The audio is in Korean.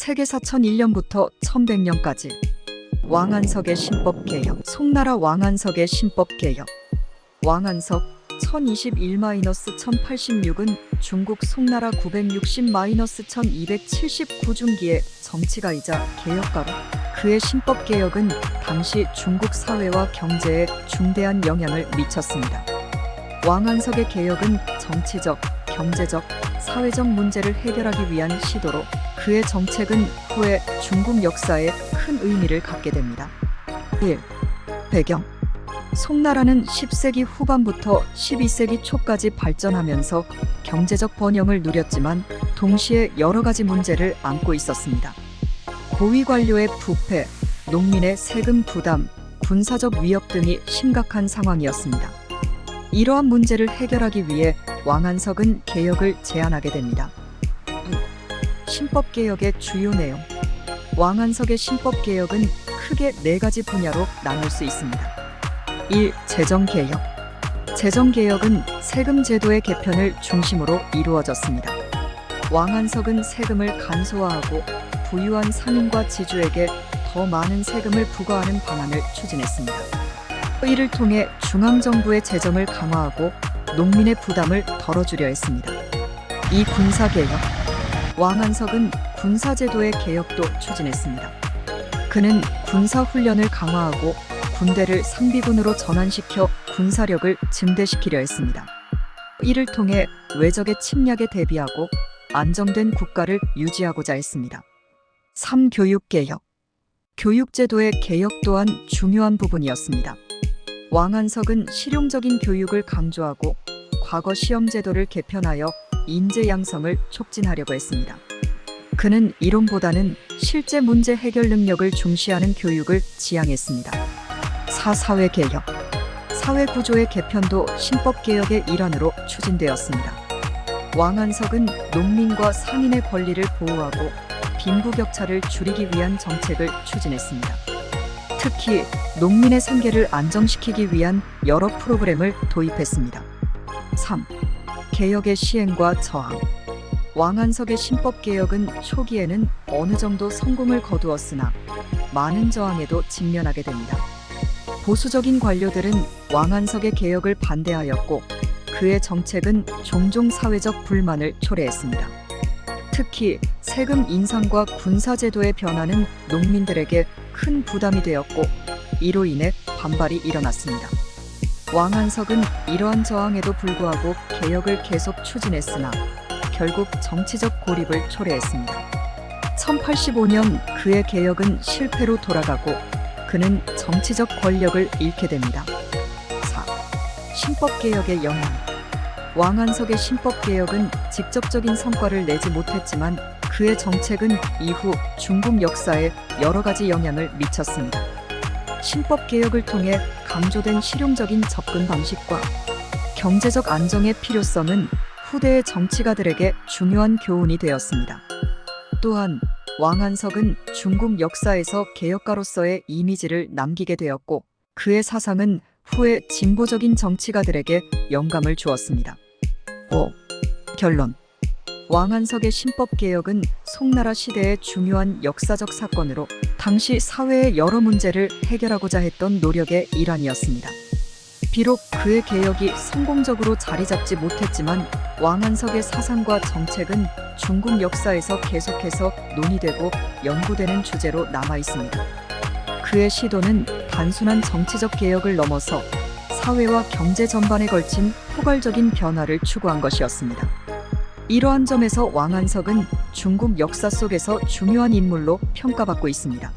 세계사 1001년부터 1100년까지 왕안석의 신법개혁. 송나라 왕안석의 신법개혁. 왕안석 1021-1086은 중국 송나라 960-1279중기의 정치가이자 개혁가로 그의 신법개혁은 당시 중국 사회와 경제에 중대한 영향을 미쳤습니다. 왕안석의 개혁은 정치적, 경제적, 사회적 문제를 해결하기 위한 시도로 그의 정책은 후에 중국 역사에 큰 의미를 갖게 됩니다. 1. 배경. 송나라는 10세기 후반부터 12세기 초까지 발전하면서 경제적 번영을 누렸지만 동시에 여러 가지 문제를 안고 있었습니다. 고위 관료의 부패, 농민의 세금 부담, 군사적 위협 등이 심각한 상황이었습니다. 이러한 문제를 해결하기 위해 왕안석은 개혁을 제안하게 됩니다. 2. 신법개혁의 주요 내용. 왕안석의 신법개혁은 크게 4가지 분야로 나눌 수 있습니다. 1. 재정개혁. 재정개혁은 세금 제도의 개편을 중심으로 이루어졌습니다. 왕안석은 세금을 간소화하고 부유한 상인과 지주에게 더 많은 세금을 부과하는 방안을 추진했습니다. 이를 통해 중앙정부의 재정을 강화하고 농민의 부담을 덜어주려 했습니다. 2. 군사개혁. 왕안석은 군사제도의 개혁도 추진했습니다. 그는 군사훈련을 강화하고 군대를 상비군으로 전환시켜 군사력을 증대시키려 했습니다. 이를 통해 외적의 침략에 대비하고 안정된 국가를 유지하고자 했습니다. 3. 교육개혁. 교육제도의 개혁 또한 중요한 부분이었습니다. 왕안석은 실용적인 교육을 강조하고 과거 시험제도를 개편하여 인재 양성을 촉진하려고 했습니다. 그는 이론보다는 실제 문제 해결 능력을 중시하는 교육을 지향했습니다. 4. 사회개혁. 사회구조의 개편도 신법개혁의 일환으로 추진되었습니다. 왕안석은 농민과 상인의 권리를 보호하고 빈부격차를 줄이기 위한 정책을 추진했습니다. 특히 농민의 생계를 안정시키기 위한 여러 프로그램을 도입했습니다. 3. 개혁의 시행과 저항. 왕안석의 신법개혁은 초기에는 어느 정도 성공을 거두었으나 많은 저항에도 직면하게 됩니다. 보수적인 관료들은 왕안석의 개혁을 반대하였고 그의 정책은 종종 사회적 불만을 초래했습니다. 특히 세금 인상과 군사제도의 변화는 농민들에게 큰 부담이 되었고 이로 인해 반발이 일어났습니다. 왕안석은 이러한 저항에도 불구하고 개혁을 계속 추진했으나 결국 정치적 고립을 초래했습니다. 1085년 그의 개혁은 실패로 돌아가고 그는 정치적 권력을 잃게 됩니다. 4. 신법개혁의 영향. 왕안석의 신법개혁은 직접적인 성과를 내지 못했지만 그의 정책은 이후 중국 역사에 여러 가지 영향을 미쳤습니다. 신법개혁을 통해 강조된 실용적인 접근 방식과 경제적 안정의 필요성은 후대의 정치가들에게 중요한 교훈이 되었습니다. 또한 왕안석은 중국 역사에서 개혁가로서의 이미지를 남기게 되었고 그의 사상은 후에 진보적인 정치가들에게 영감을 주었습니다. 5. 결론. 왕안석의 신법개혁은 송나라 시대의 중요한 역사적 사건으로 당시 사회의 여러 문제를 해결하고자 했던 노력의 일환이었습니다. 비록 그의 개혁이 성공적으로 자리 잡지 못했지만 왕안석의 사상과 정책은 중국 역사에서 계속해서 논의되고 연구되는 주제로 남아 있습니다. 그의 시도는 단순한 정치적 개혁을 넘어서 사회와 경제 전반에 걸친 포괄적인 변화를 추구한 것이었습니다. 이러한 점에서 왕안석은 중국 역사 속에서 중요한 인물로 평가받고 있습니다.